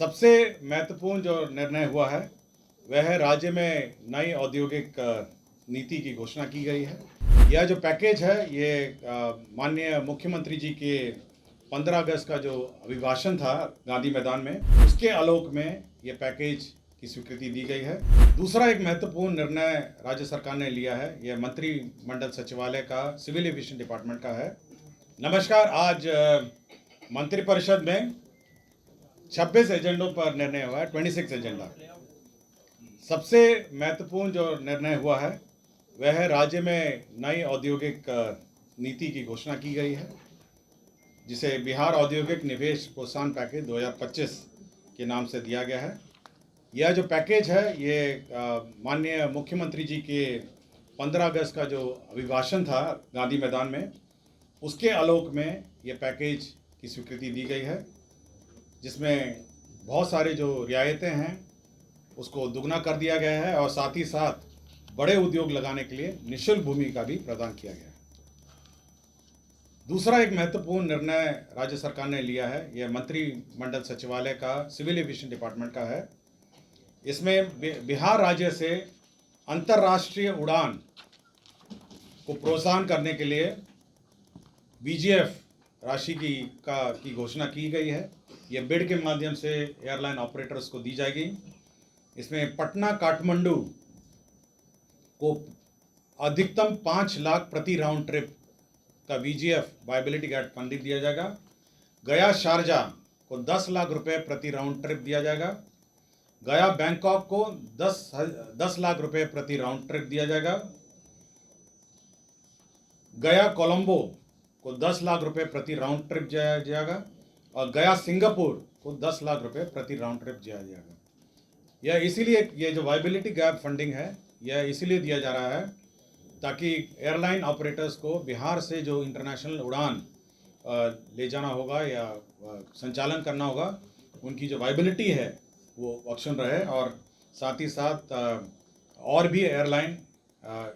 सबसे महत्वपूर्ण जो निर्णय हुआ है वह है राज्य में नई औद्योगिक नीति की घोषणा की गई है। यह जो पैकेज है ये माननीय मुख्यमंत्री जी के 15 अगस्त का जो अभिभाषण था गांधी मैदान में, उसके आलोक में ये पैकेज की स्वीकृति दी गई है। दूसरा एक महत्वपूर्ण निर्णय राज्य सरकार ने लिया है, यह मंत्रिमंडल सचिवालय का सिविल एविएशन डिपार्टमेंट का है। नमस्कार, आज मंत्रिपरिषद में 26 एजेंडों पर निर्णय हुआ है, 26 एजेंडा। सबसे महत्वपूर्ण जो निर्णय हुआ है वह है राज्य में नई औद्योगिक नीति की घोषणा की गई है, जिसे बिहार औद्योगिक निवेश प्रोत्साहन पैकेज 2025 के नाम से दिया गया है। यह जो पैकेज है ये माननीय मुख्यमंत्री जी के 15 अगस्त का जो अभिभाषण था गांधी मैदान में, उसके आलोक में ये पैकेज की स्वीकृति दी गई है, जिसमें बहुत सारे जो रियायतें हैं उसको दुगना कर दिया गया है और साथ ही साथ बड़े उद्योग लगाने के लिए निःशुल्क भूमि का भी प्रदान किया गया है। दूसरा एक महत्वपूर्ण निर्णय राज्य सरकार ने लिया है, यह मंत्रिमंडल सचिवालय का सिविल एविएशन डिपार्टमेंट का है। इसमें बिहार राज्य से अंतर्राष्ट्रीय उड़ान को प्रोत्साहन करने के लिए बीजीएफ राशि की घोषणा की गई है। यह बिड के माध्यम से एयरलाइन ऑपरेटर्स को दी जाएगी। इसमें पटना काठमांडू को अधिकतम 5 लाख प्रति राउंड ट्रिप का बीजीएफ वायबिलिटी गैप फंडिंग दिया जाएगा। गया शारजाह को 10 लाख रुपए प्रति राउंड ट्रिप दिया जाएगा। गया बैंकॉक को 10 लाख रुपए प्रति राउंड ट्रिप दिया जाएगा। गया कोलंबो को 10 लाख रुपए प्रति राउंड ट्रिप दिया जाएगा और गया सिंगापुर को 10 लाख रुपए प्रति राउंड ट्रिप दिया जाएगा। यह इसीलिए, ये जो वायबिलिटी गैप फंडिंग है यह इसीलिए दिया जा रहा है ताकि एयरलाइन ऑपरेटर्स को बिहार से जो इंटरनेशनल उड़ान ले जाना होगा या संचालन करना होगा, उनकी जो वायबिलिटी है वो ऑप्शन रहे और साथ ही साथ और भी एयरलाइन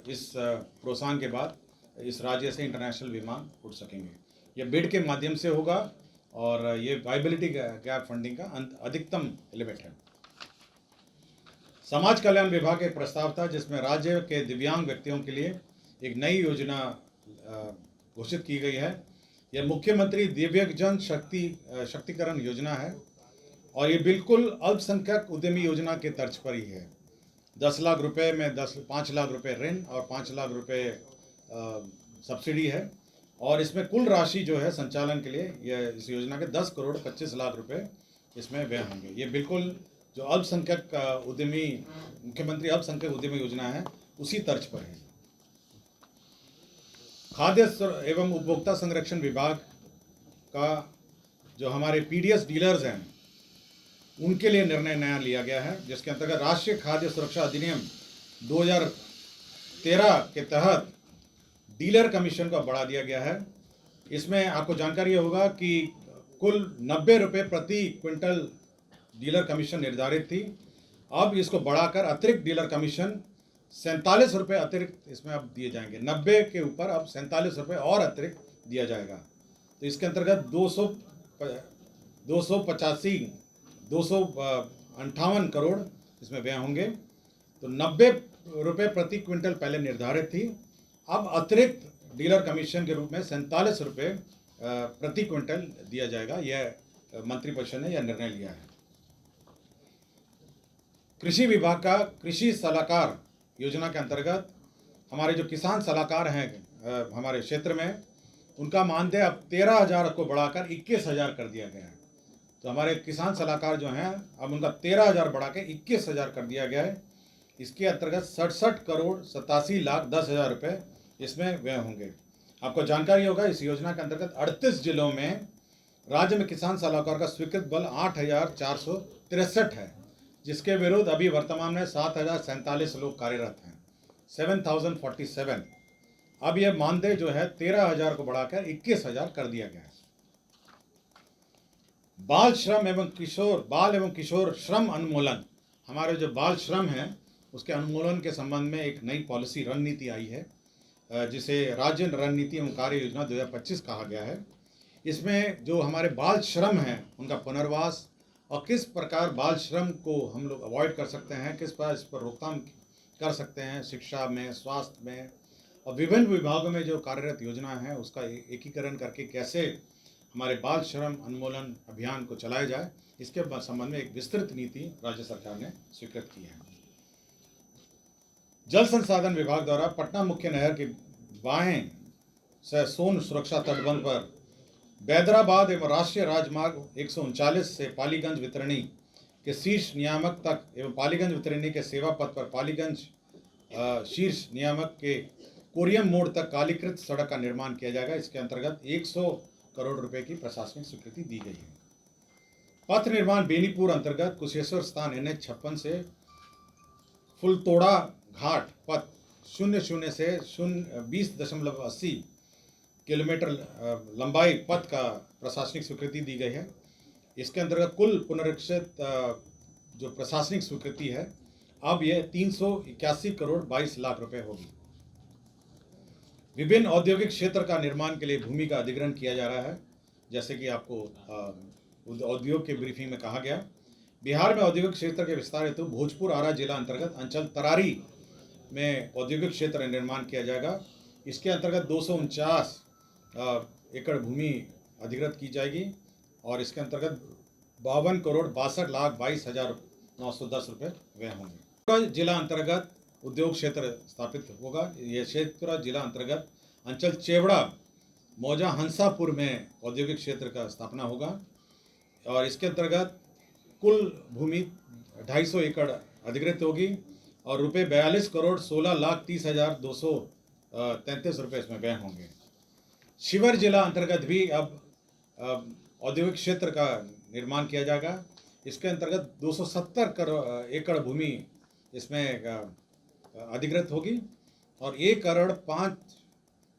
इस प्रोत्साहन के बाद इस राज्य से इंटरनेशनल विमान उड़ सकेंगे। ये बिड के माध्यम से होगा और ये वायबिलिटी गैप फंडिंग का अधिकतम लिमिट है। समाज कल्याण विभाग एक प्रस्ताव था जिसमें राज्य के दिव्यांग व्यक्तियों के लिए एक नई योजना घोषित की गई है। यह मुख्यमंत्री दिव्यांगजन शक्तिकरण योजना है और ये बिल्कुल अल्पसंख्यक उद्यमी योजना के तर्ज पर ही है। 10 लाख रुपए में 5 लाख रुपए ऋण और 5 लाख रुपए सब्सिडी है और इसमें कुल राशि जो है संचालन के लिए यह इस योजना के 10 करोड़ 25 लाख रुपए इसमें व्यय होंगे। ये बिल्कुल जो अल्पसंख्यक उद्यमी मुख्यमंत्री अल्पसंख्यक उद्यमी योजना है उसी तर्ज पर है। खाद्य एवं उपभोक्ता संरक्षण विभाग का जो हमारे पीडीएस डीलर्स हैं उनके लिए निर्णय नया लिया गया है, जिसके अंतर्गत राष्ट्रीय खाद्य सुरक्षा अधिनियम 2013 के तहत डीलर कमीशन को बढ़ा दिया गया है। इसमें आपको जानकारी होगा कि कुल 90 रुपये प्रति क्विंटल डीलर कमीशन निर्धारित थी। अब इसको बढ़ाकर अतिरिक्त डीलर कमीशन 47 रुपये अतिरिक्त इसमें अब दिए जाएंगे। 90 के ऊपर अब 47 रुपये और अतिरिक्त दिया जाएगा। तो इसके अंतर्गत 258 करोड़ इसमें व्यय होंगे। तो 90 रुपये प्रति क्विंटल पहले निर्धारित थी, अब अतिरिक्त डीलर कमीशन के रूप में 47 रुपये प्रति क्विंटल दिया जाएगा। यह मंत्रिपरिषद ने यह निर्णय लिया है। कृषि विभाग का कृषि सलाहकार योजना के अंतर्गत हमारे जो किसान सलाहकार हैं हमारे क्षेत्र में, उनका मानदेय अब 13,000 को बढ़ाकर 21,000 कर दिया गया है। तो हमारे किसान सलाहकार जो हैं अब उनका 13,000 बढ़ा के 21,000 कर दिया गया है। इसके अंतर्गत 67 करोड़ 87 लाख 10,000 रुपये इसमें व्यय होंगे। आपको जानकारी होगा इस योजना के अंतर्गत 38 जिलों में राज्य में किसान सलाहकार का स्वीकृत बल 8,463 है, जिसके विरुद्ध अभी वर्तमान में 7,047 लोग कार्यरत हैं, 7,047। अब यह मानदेय जो है 13,000 को बढ़ाकर 21,000 कर दिया गया है। बाल एवं किशोर श्रम उन्मूलन, हमारे जो बाल श्रम है उसके उन्मूलन के संबंध में एक नई पॉलिसी रणनीति आई है, जिसे राज्य रणनीति एवं कार्य योजना 2025 कहा गया है। इसमें जो हमारे बाल श्रम हैं उनका पुनर्वास और किस प्रकार बाल श्रम को हम लोग अवॉइड कर सकते हैं, किस पर इस पर रोकथाम कर सकते हैं, शिक्षा में, स्वास्थ्य में और विभिन्न विभागों में जो कार्यरत योजनाएं हैं उसका एकीकरण करके कैसे हमारे बाल श्रम उन्मूलन अभियान को चलाया जाए, इसके संबंध में एक विस्तृत नीति राज्य सरकार ने स्वीकृत की है। जल संसाधन विभाग द्वारा पटना मुख्य नहर के बाएं से सोन सुरक्षा तटबंध पर बैदराबाद एवं राष्ट्रीय राजमार्ग 139 से पालीगंज वितरणी के शीर्ष नियामक तक एवं पालीगंज वितरणी के सेवा पथ पर पालीगंज शीर्ष नियामक के कोरियम मोड़ तक कालीकृत सड़क का निर्माण किया जाएगा। इसके अंतर्गत 100 करोड़ रुपए की प्रशासनिक स्वीकृति दी गई है। पथ निर्माण बेनीपुर अंतर्गत कुशेश्वर स्थान NH 56 से फुलतोड़ा घाट पथ 00 से 20.80 किलोमीटर लंबाई पथ का प्रशासनिक स्वीकृति दी गई है। इसके अंतर्गत कुल पुनरीक्षित जो प्रशासनिक स्वीकृति है अब यह 381 करोड़ 22 लाख रुपए होगी। विभिन्न औद्योगिक क्षेत्र का निर्माण के लिए भूमि का अधिग्रहण किया जा रहा है। जैसे कि आपको उद्योग के ब्रीफिंग में कहा गया, बिहार में औद्योगिक क्षेत्र के विस्तार हेतु भोजपुर आरा जिला अंतर्गत अंचल तरारी में औद्योगिक क्षेत्र निर्माण किया जाएगा। इसके अंतर्गत 249 एकड़ भूमि अधिग्रहित की जाएगी और इसके अंतर्गत 52 करोड़ 62 लाख 22,910 रुपये व्यय होंगे। जिला अंतर्गत उद्योग क्षेत्र स्थापित होगा। यह क्षेत्र जिला अंतर्गत अंचल चेवड़ा मौजा हंसापुर में औद्योगिक क्षेत्र का स्थापना होगा और इसके अंतर्गत कुल भूमि 250 एकड़ अधिग्रहित होगी और रुपये 42 करोड़ 16 लाख 30,233 रुपये इसमें व्यय होंगे। शिवर जिला अंतर्गत भी अब औद्योगिक क्षेत्र का निर्माण किया जाएगा। इसके अंतर्गत 270 एकड़ भूमि इसमें अधिग्रहित होगी और 1 करोड़ 5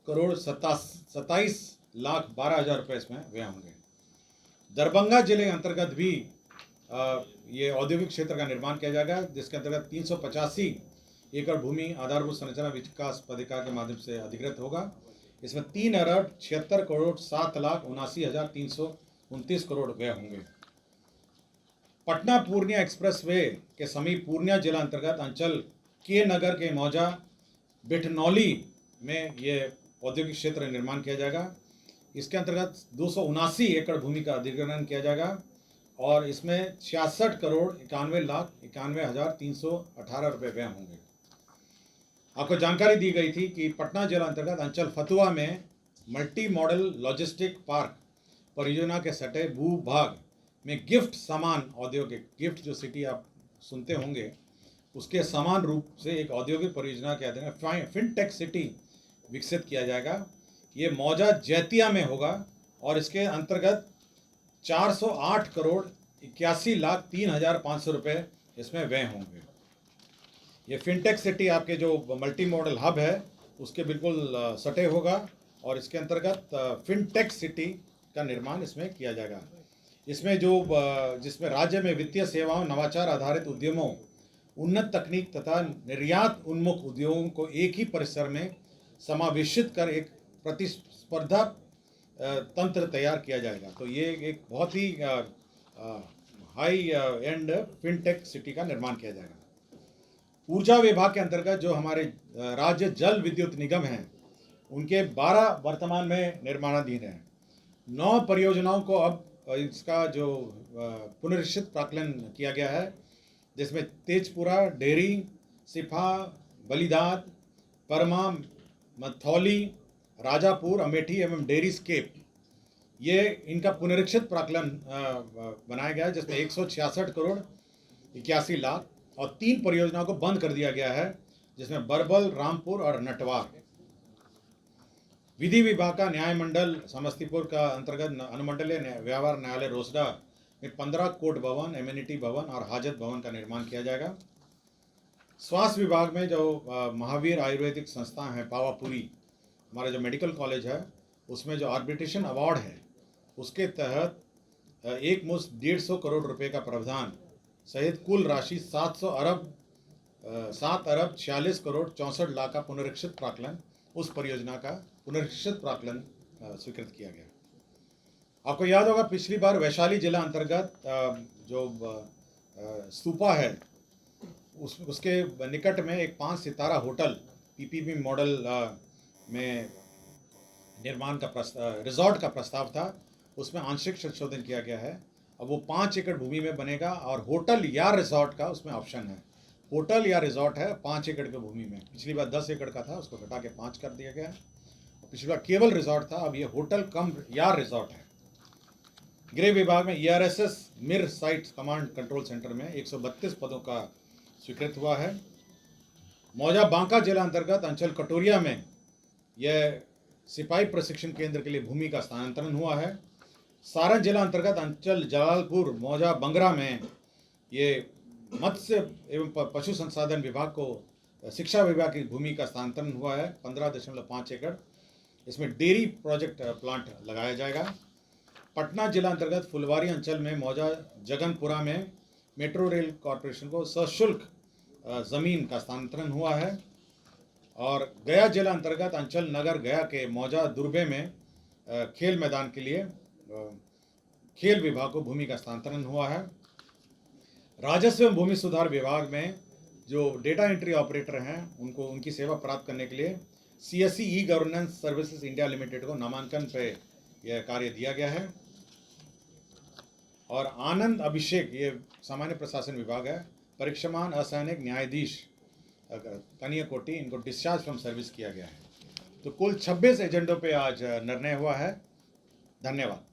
करोड़ 27 लाख 12,000 रुपये इसमें व्यय होंगे। दरभंगा जिले अंतर्गत भी ये औद्योगिक क्षेत्र का निर्माण किया जाएगा, जिसके अंतर्गत 385 एकड़ भूमि आधारभूत संरचना विकास प्राधिकार के माध्यम से अधिग्रहित होगा। इसमें 3 अरब 76 करोड़ 7 लाख 79,329 करोड़ व्यय होंगे। पटना पूर्णिया एक्सप्रेस वे के समीप पूर्णिया जिला अंतर्गत अंचल के नगर के मौजा बिठनौली में ये औद्योगिक क्षेत्र निर्माण किया जाएगा। इसके अंतर्गत 279 एकड़ भूमि का अधिग्रहण किया जाएगा और इसमें 66 करोड़ 91 लाख 91,318 रुपये व्यय होंगे। आपको जानकारी दी गई थी कि पटना जिला अंतर्गत अंचल फतुहा में मल्टी मॉडल लॉजिस्टिक पार्क परियोजना के सटे भूभाग में गिफ्ट समान औद्योगिक गिफ्ट जो सिटी आप सुनते होंगे उसके समान रूप से एक औद्योगिक परियोजना के अधीन फिनटेक सिटी विकसित किया जाएगा। ये मौजा जैतिया में होगा और इसके अंतर्गत 408 करोड़ 81 लाख 3,500 रुपये इसमें व्यय होंगे। ये फिनटेक सिटी आपके जो मल्टी मॉडल हब है उसके बिल्कुल सटे होगा और इसके अंतर्गत फिनटेक सिटी का निर्माण इसमें किया जाएगा। इसमें जिसमें राज्य में वित्तीय सेवाओं, नवाचार आधारित उद्यमों, उन्नत तकनीक तथा निर्यात उन्मुख उद्योगों को एक ही परिसर में समावेशित कर एक प्रतिस्पर्धा तंत्र तैयार किया जाएगा। तो ये एक बहुत ही हाई एंड फिनटेक सिटी का निर्माण किया जाएगा। ऊर्जा विभाग के अंतर्गत जो हमारे राज्य जल विद्युत निगम हैं उनके 12 वर्तमान में निर्माणाधीन हैं। 9 परियोजनाओं को अब इसका जो पुनरीक्षित प्राक्कलन किया गया है, जिसमें तेजपुरा, डेहरी, सिफा, बलिदाद, परमा, मथौली, राजापुर, अमेठी एवं डेहरी स्केप, ये इनका पुनरीक्षित प्राक्कलन बनाया गया है, जिसमें 166 करोड़ 81 लाख और 3 परियोजनाओं को बंद कर दिया गया है, जिसमें बरबल, रामपुर और नटवार। विधि विभाग का न्याय मंडल समस्तीपुर का अंतर्गत अनुमंडलीय व्यवहार न्यायालय रोसडा में 15 कोर्ट भवन, एम्यूनिटी भवन और हाजत भवन का निर्माण किया जाएगा। स्वास्थ्य विभाग में जो महावीर आयुर्वेदिक संस्थान है पावापुरी, हमारा जो मेडिकल कॉलेज है, उसमें जो आर्बिट्रेशन अवार्ड है उसके तहत एक मुश्त 150 करोड़ रुपए का प्रावधान सहित कुल राशि 7 अरब 46 करोड़ 64 लाख का पुनरीक्षित प्राक्कलन, उस परियोजना का पुनरीक्षित प्राक्कलन स्वीकृत किया गया। आपको याद होगा पिछली बार वैशाली जिला अंतर्गत जो स्तूपा है उसके निकट में एक 5 सितारा होटल पीपीपी मॉडल में निर्माण का रिजॉर्ट का प्रस्ताव था, उसमें आंशिक संशोधन किया गया है। अब वो 5 एकड़ भूमि में बनेगा और होटल या रिजॉर्ट का उसमें ऑप्शन है। होटल या रिजॉर्ट है 5 एकड़ की भूमि में। पिछली बार 10 एकड़ का था, उसको घटा के 5 कर दिया गया। पिछली बार केवल रिजॉर्ट था, अब ये होटल कम या रिजॉर्ट है। गृह विभाग में ERSS मिर साइट कमांड कंट्रोल सेंटर में 132 पदों का स्वीकृत हुआ है। मौजा बांका जिला अंतर्गत अंचल कटोरिया में यह सिपाही प्रशिक्षण केंद्र के लिए भूमि का स्थानांतरण हुआ है। सारण जिला अंतर्गत अंचल जलालपुर मौजा बंगरा में ये मत्स्य एवं पशु संसाधन विभाग को शिक्षा विभाग की भूमि का स्थानांतरण हुआ है 15.5 एकड़। इसमें डेयरी प्रोजेक्ट प्लांट लगाया जाएगा। पटना जिला अंतर्गत फुलवारी अंचल में मौजा जगनपुरा में मेट्रो रेल कॉरपोरेशन को सशुल्क ज़मीन का स्थानांतरण हुआ है। और गया जिला अंतर्गत अंचल नगर गया के मौजा दुर्बे में खेल मैदान के लिए खेल विभाग को भूमि का स्थानांतरण हुआ है। राजस्व एवं भूमि सुधार विभाग में जो डेटा एंट्री ऑपरेटर हैं उनको उनकी सेवा प्राप्त करने के लिए CSE e governance services India limited को नामांकन पे यह कार्य दिया गया है। और आनंद अभिषेक, ये सामान्य प्रशासन विभाग है, परीक्षमान असैनिक न्यायाधीश कन्या कोटि, इनको डिस्चार्ज फ्रॉम सर्विस किया गया है। तो कुल 26 एजेंडों पे आज निर्णय हुआ है। धन्यवाद।